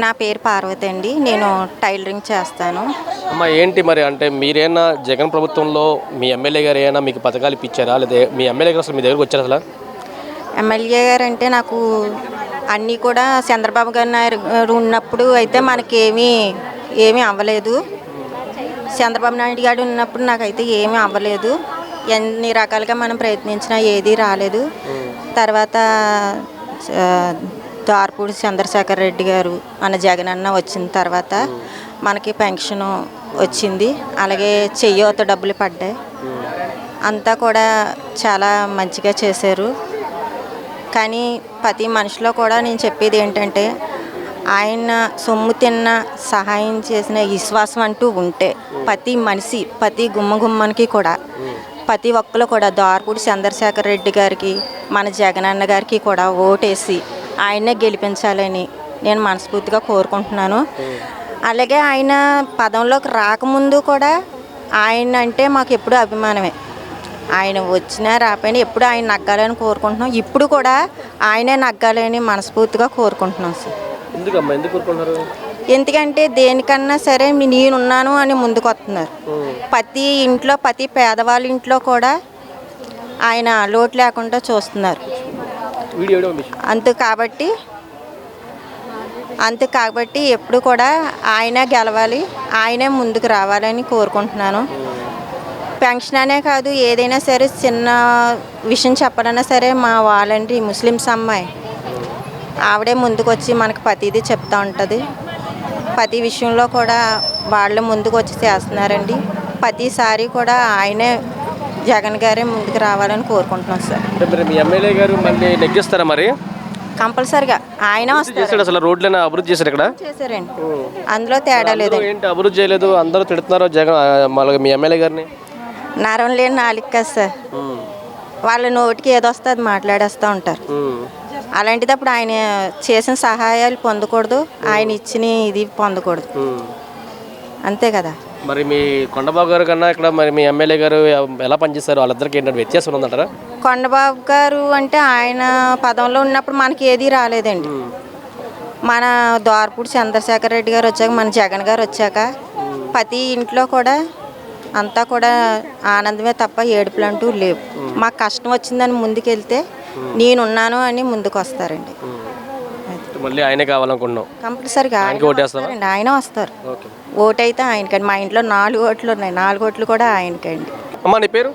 నా పేరు పార్వతి అండి. నేను టైలరింగ్ చేస్తాను. అమ్మ ఏంటి మరి అంటే మీరేనా జగన్ ప్రభుత్వంలో మీ ఎమ్మెల్యే గారు ఏమైనా మీకు పథకాలు ఇప్పించారా? లేదా మీ ఎమ్మెల్యే గారు అసలు మీ దగ్గరకు వచ్చారు అసలు? ఎమ్మెల్యే గారు అంటే నాకు అన్నీ కూడా చంద్రబాబు గారు ఉన్నప్పుడు అయితే ఏమీ అవ్వలేదు. చంద్రబాబు నాయుడు గారు ఉన్నప్పుడు నాకైతే ఏమీ అవ్వలేదు. ఎన్ని రకాలుగా మనం ప్రయత్నించినా ఏదీ రాలేదు. తర్వాత దార్పూడి చంద్రశేఖర్ రెడ్డి గారు మన జగన్ అన్న వచ్చిన తర్వాత మనకి పెన్షన్ వచ్చింది. అలాగే చెయ్యూత డబ్బులు పడ్డాయి. అంతా కూడా చాలా మంచిగా చేశారు. కానీ ప్రతి మనిషిలో కూడా నేను చెప్పేది ఏంటంటే ఆయన సొమ్ము తిన్న సహాయం చేసిన విశ్వాసం అంటూ ఉంటే ప్రతి మనిషి ప్రతి గుమ్మకి కూడా ప్రతి ఒక్కరు కూడా దార్పూడి చంద్రశేఖర్ రెడ్డి గారికి మన జగనన్న గారికి కూడా ఓటేసి ఆయన్నే గెలిపించాలని నేను మనస్ఫూర్తిగా కోరుకుంటున్నాను. అలాగే ఆయన పదంలోకి రాకముందు కూడా ఆయన అంటే మాకు ఎప్పుడూ అభిమానమే. ఆయన వచ్చినా రాపోయినా ఎప్పుడు ఆయన నగ్గాలని కోరుకుంటున్నాం. ఇప్పుడు కూడా ఆయనే నగ్గాలని మనస్ఫూర్తిగా కోరుకుంటున్నాం సార్. ఎందుకంటే దేనికన్నా సరే నేనున్నాను అని ముందుకు వస్తున్నారు. ప్రతి ఇంట్లో ప్రతి పేదవాళ్ళ ఇంట్లో కూడా ఆయన లోటు లేకుండా చూస్తున్నారు. అంతే కాబట్టి ఎప్పుడు కూడా ఆయనే గెలవాలి, ఆయనే ముందుకు రావాలని కోరుకుంటున్నాను. పెన్షన్ అనే కాదు, ఏదైనా సరే చిన్న విషయం చెప్పాలన్నా సరే మా వాళ్ళండి ముస్లిమ్స్ అమ్మాయి ఆవిడే ముందుకు వచ్చి మనకు ప్రతిదీ చెప్తూ ఉంటుంది. ప్రతి విషయంలో కూడా వాళ్ళే ముందుకు వచ్చి చేస్తున్నారండి. ప్రతిసారి కూడా ఆయనే జగన్ గారే ముందుకు రావాలని కోరుకుంటున్నాం సార్. మీ ఎమ్మెల్యే గారు మళ్ళీ నెగ్గిస్తారా? మరి కంపల్సరిగా ఆయన వస్తారు. అసలు రోడ్లను అభివృద్ధి చేశారు ఇక్కడ? చేశారండి, అందులో తేడా లేదు. ఏంటి అభివృద్ధి చేయలేదు? అందరూ తిడుతున్నారు జగన్ మళ్ళీ మీ ఎమ్మెల్యే గారిని. నరం లేని నాలుగు కదా సార్, వాళ్ళ నోటికి ఏదో వస్తే అది మాట్లాడేస్తూ ఉంటారు. అలాంటిదప్పుడు ఆయన చేసిన సహాయాలు పొందకూడదు, ఆయన ఇచ్చిన ఇది పొందకూడదు, అంతే కదా. మరి మీ కొండబాబు గారు కన్నా ఇక్కడ మరి మీ ఎమ్మెల్యే గారు ఎలా పనిచేస్తారు? వాళ్ళిద్దరికి ఏంటంటే వ్యత్యాసం ఉందంటారా? కొండబాబు గారు అంటే ఆయన పదంలో ఉన్నప్పుడు మనకి ఏదీ రాలేదండి. మన దార్పూడి చంద్రశేఖర్ రెడ్డి గారు వచ్చాక, మన జగన్ గారు వచ్చాక ప్రతి ఇంట్లో కూడా అంతా కూడా ఆనందమే తప్ప ఏడుపులు అంటూ లేవు. మాకు కష్టం వచ్చిందని ముందుకెళ్తే నేనున్నాను అని ముందుకు వస్తారండి. మళ్ళీ ఆయనే కావాలనుకుంటున్నాం. కంపల్సరిగా ఆయన వస్తారు. ఓటు అయితే ఆయనకండి. మా ఇంట్లో 4 ఓట్లు ఉన్నాయి, 4 ఓట్లు కూడా ఆయనకండి. అమ్మా నీ పేరు?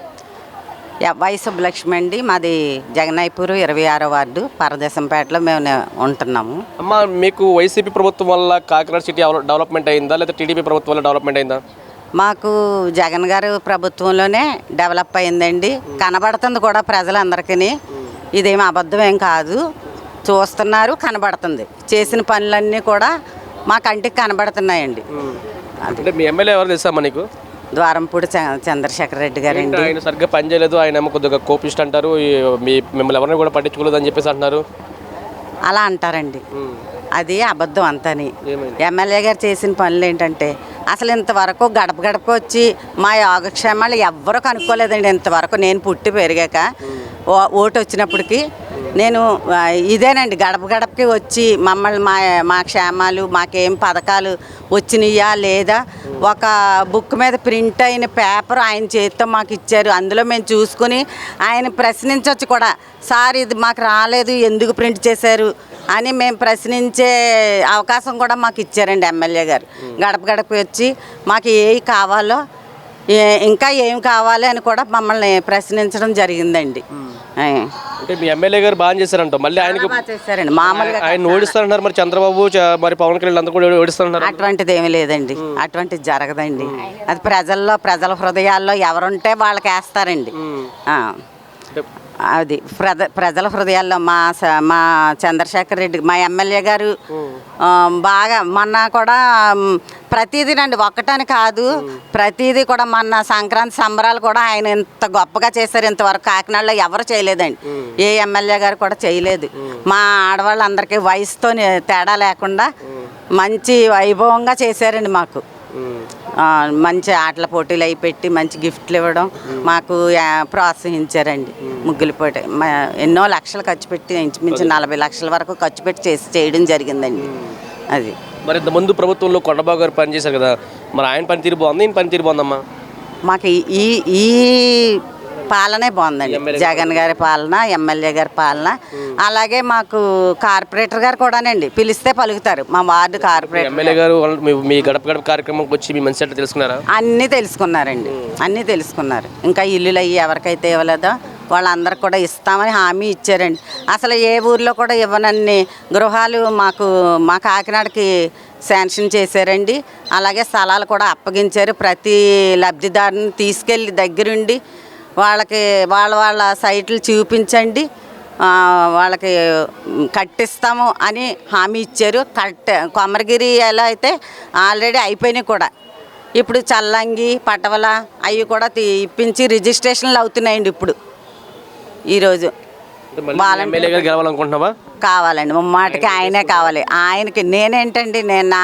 వై సుబ్బలక్ష్మి అండి. మాది జగన్నాయపూర్ 26వ వార్డు పరదేశంపేటలో మేము ఉంటున్నాము. అమ్మ మీకు వైసీపీ ప్రభుత్వం వల్ల కాకినాడ సిటీ డెవలప్మెంట్ అయిందా లేదా టీడీపీ ప్రభుత్వం వల్ల డెవలప్మెంట్ అయిందా? మాకు జగన్ గారు ప్రభుత్వంలోనే డెవలప్ అయిందండి. కనబడుతుంది కూడా ప్రజలందరికీ. ఇదేమి అబద్ధం ఏం కాదు, చూస్తున్నారు, కనబడుతుంది. చేసిన పనులన్నీ కూడా మా కంటికి కనబడుతున్నాయండి. అంటే మీ ఎమ్మెల్యే ఎవరు తెలుసా నీకు? ద్వారంపూడి చంద్రశేఖర్ రెడ్డి గారండి. ఆయన సరిగ్గా పని చేయలేదు, ఆయన ఏమో కొద్దిగా కోపిస్ట్ అంటారు, మిమ్మల్ని ఎవరిని కూడా పట్టించుకోలేదు అని చెప్పేసి అంటున్నారు. అలా అంటారండి, అది అబద్ధం అంతని. ఎమ్మెల్యే గారు చేసిన పనులు ఏంటంటే అసలు ఇంతవరకు గడప గడపకు వచ్చి మా యోగక్షేమాలు ఎవ్వరూ కనుక్కోలేదండి. ఇంతవరకు నేను పుట్టి పెరిగాక ఓటు వచ్చినప్పటికీ నేను ఇదేనండి, గడప గడపకి వచ్చి మమ్మల్ని మా క్షేమాలు మాకేం పథకాలు వచ్చినాయా లేదా ఒక బుక్ మీద ప్రింట్ అయిన పేపర్ ఆయన చేతితో మాకు ఇచ్చారు. అందులో మేము చూసుకుని ఆయన ప్రశ్నించవచ్చు కూడా, సార్ ఇది మాకు రాలేదు ఎందుకు ప్రింట్ చేశారు అని మేము ప్రశ్నించే అవకాశం కూడా మాకు ఇచ్చారండి ఎమ్మెల్యే గారు. గడప గడపకి వచ్చి మాకు ఏవి కావాలో ఇంకా ఏం కావాలి అని కూడా మమ్మల్ని ప్రశ్నించడం జరిగిందండి. అంటే మీ ఎమ్మెల్యే గారు బాగా చేశారంట. మళ్ళీ ఆయనకి చేశారండి, మామూలుగా ఆయన ఓడిస్తారంటారు. మరి చంద్రబాబు మరి పవన్ కళ్యాణ్ అందరూ కూడా ఓడిస్తారంటారు. అటువంటిది ఏమీ లేదండి, అటువంటిది జరగదండి. అది ప్రజల హృదయాల్లో ఎవరుంటే వాళ్ళకి వేస్తారండి. అది ప్రజల హృదయాల్లో మా చంద్రశేఖర్ రెడ్డి మా ఎమ్మెల్యే గారు బాగా మొన్న కూడా ప్రతిదీనండి, ఒక్కటని కాదు ప్రతిదీ కూడా మొన్న సంక్రాంతి సంబరాలు కూడా ఆయన ఇంత గొప్పగా చేశారు. ఇంతవరకు కాకినాడలో ఎవరు చేయలేదండి, ఏ ఎమ్మెల్యే గారు కూడా చేయలేదు. మా ఆడవాళ్ళందరికీ వయసుతో తేడా లేకుండా మంచి వైభవంగా చేశారండి. మాకు మంచి ఆటల పోటీలు అవి పెట్టి మంచి గిఫ్ట్లు ఇవ్వడం మాకు ప్రోత్సహించారండి. ముగ్గులు పోటీ ఎన్నో లక్షలు ఖర్చు పెట్టి ఇంచుమించు 40 లక్షల వరకు ఖర్చు పెట్టి చేయడం జరిగిందండి. అది మరి ఇంతకుముందు ప్రభుత్వంలో కొండబాబు గారు పనిచేశారు కదా, మరి ఆయన పనితీరు బాగుంది, ఈయన పనితీరు బాగుందమ్మా? మాకు ఈ ఈ పాలనే బాగుందండి. జగన్ గారి పాలన, ఎమ్మెల్యే గారి పాలన. అలాగే మాకు కార్పొరేటర్ గారు కూడానండి పిలిస్తే పలుకుతారు. మా వార్డు కార్పొరేటర్ ఎమ్మెల్యే గారు మీ గడప గడప కార్యక్రమంకి వచ్చి మీ మంచి తెలుసుకున్నారా? అన్నీ తెలుసుకున్నారండి, అన్నీ తెలుసుకున్నారు. ఇంకా ఇల్లులు అయ్యి ఎవరికైతే ఇవ్వలేదో వాళ్ళందరికి కూడా ఇస్తామని హామీ ఇచ్చారండి. అసలు ఏ ఊర్లో కూడా ఇవ్వనన్ని గృహాలు మా కాకినాడకి శాంక్షన్ చేశారండి. అలాగే స్థలాలు కూడా అప్పగించారు. ప్రతి లబ్ధిదారుని తీసుకెళ్ళి దగ్గరుండి వాళ్ళకి వాళ్ళ సైట్లు చూపించండి, వాళ్ళకి కట్టిస్తాము అని హామీ ఇచ్చారు. కొమరగిరి ఎలా అయితే ఆల్రెడీ అయిపోయినాయి కూడా. ఇప్పుడు చల్లంగి, పటవల అవి కూడా ఇప్పించి రిజిస్ట్రేషన్లు అవుతున్నాయండి ఇప్పుడు ఈరోజు. ఎమ్మెల్యే గారు గెలవాలనుకుంటున్నావా? కావాలండి, ముమ్మాటికి ఆయనే కావాలి. ఆయనకి నేను నా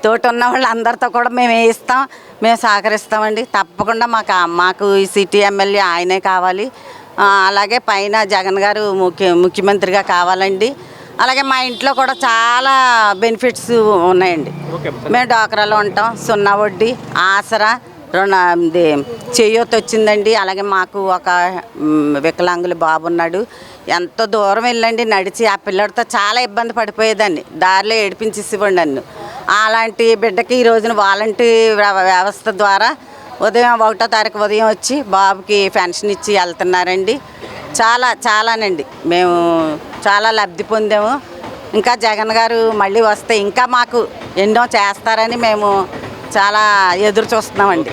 తోటి ఉన్న వాళ్ళు అందరితో కూడా మేము వేయిస్తాం, మేము సహకరిస్తామండి. తప్పకుండా మాకు ఈ సిటీ ఎమ్మెల్యే ఆయనే కావాలి. అలాగే పైన జగన్ గారు ముఖ్యమంత్రిగా కావాలండి. అలాగే మా ఇంట్లో కూడా చాలా బెనిఫిట్స్ ఉన్నాయండి. మేము డ్వాక్రాలో ఉంటాం, సున్నా వడ్డీ, ఆసరా, చేయూత వచ్చిందండి. అలాగే మాకు ఒక వికలాంగుల బాబు ఉన్నాడు. ఎంతో దూరం వెళ్ళండి నడిచి, ఆ పిల్లడితో చాలా ఇబ్బంది పడిపోయేదాన్ని, దారిలో ఏడిపించేసివ్వండి నన్ను. అలాంటి బిడ్డకి ఈ రోజున వాలంటీర్ వ్యవస్థ ద్వారా ఉదయం 1వ తారీఖు ఉదయం వచ్చి బాబుకి పెన్షన్ ఇచ్చి వెళ్తున్నారండి. చాలానండి మేము చాలా లబ్ధి పొందాము. ఇంకా జగన్ గారు మళ్ళీ వస్తే ఇంకా మాకు ఎన్నో చేస్తారని మేము చాలా ఎదురు చూస్తున్నామండి.